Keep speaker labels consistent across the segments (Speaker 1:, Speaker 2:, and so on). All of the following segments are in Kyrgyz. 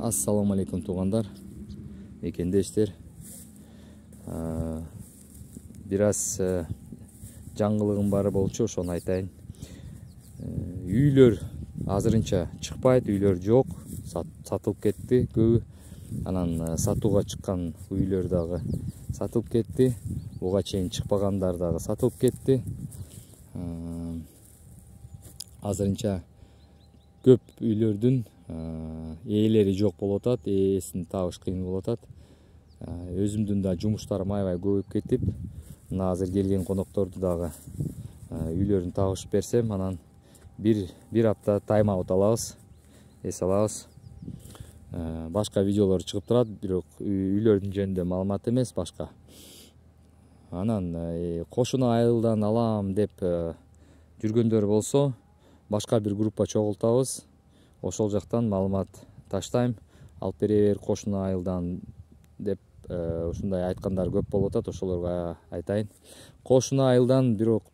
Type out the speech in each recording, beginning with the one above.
Speaker 1: Assalamu alaikum туғандар, мекендештер. Biraz жаңғылығым бары болчу, ошону айтайын. Үйлөр азырынча чыкпайт, үйлөр жок, сатылып кетти көбү. Анан сатууга чыккан үйлөр дагы сатылып кетти. Буга чейин чыкпагандар дагы сатылып кетти. Азырынча көп үйлөрдүн ээлери жок болуп атат, ээсин табыш кыйын болуп атат. Өзүмдүн да жумуштарым аябай көбөйүп кетип, мына азыр келген конокторду дагы үйлөрүн табышып берсем, анан бир апта тайм-аут алабыз, эс алабыз. Башка видеолор чыгып турат, бирок үйлөрдүн жөнүндө маалымат эмес, башка. Анан кошуна айылдан алам деп жүргөндөр болсо, башка бир группа чогултабыз. Ошол жактан маалымат таштайм, алып бере бер кошуна айылдан деп ушундай айткандар көп болуп атат, ошолорго айтайын. Кошуна айылдан бирок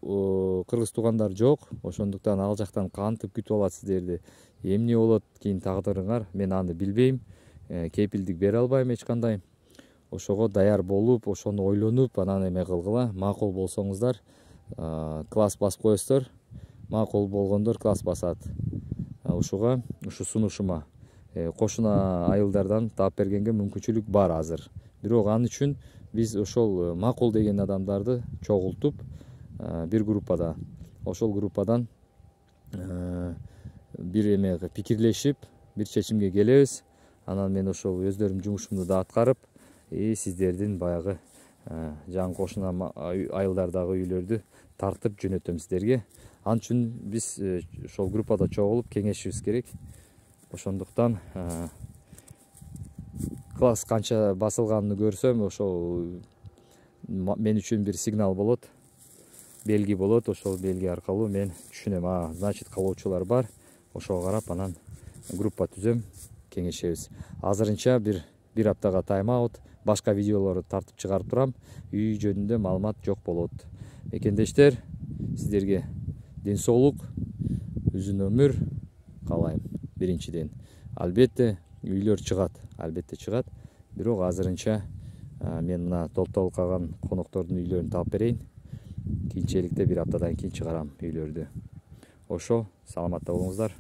Speaker 1: кыргыз туугандар жок, ошондуктан ал жактан кантип күтүп алат сиздерди, эмне болот кийин тагдырыңар, мен аны билбейм, кепилдик бере албайм эч кандай. Ошого даяр болуп, ошону ойлонуп, анан эме кылгыла. Макул болсоңуздар класс басып коесуздар, макул болгондор класс басат. Ушуга, ушу сунушума кошуна айылдардан таап бергенге мүмкүнчүлүк бар азыр. Бирок ал үчүн биз ошол макул деген адамдарды чогултуп бир группада, ошол группадан бир эмеге пикирлешип, бир чечимге келебиз. Анан мен ошол өздөрүм жумушумду да аткарып, сиздердин баягы жаңы кошуна айылдардагы үйлөрдү тартып жөнөтөм сиздерге. Ал үчүн биз ошол группада чогулуп кеңешибиз керек. Ошондуктан класс канча басылганын көрсөм, ошол мен үчүн бир сигнал болот, белги болот. Ошол белги аркылуу мен түшүнөм, значит калуучулар бар. Ошого карап анан группа түзөм, кеңешебиз. Азырынча бир аптага тайм-аут, башка видеолорду тартып чыгарып турам. Үй жөнүндө маалымат жок болот. Мекендештер, сиздерге ден соолук, uzun ömür каалайм. Биринчиден, албетте үйлөр чыгат, албетте чыгат. Бирок азырынча мен мына топтолуп калган коноктордун үйлөрүн таап берейин. Кийинчерикте бир аптадан кийин чыгарам үйлөрдү. Ошо, саламатта болуңуздар.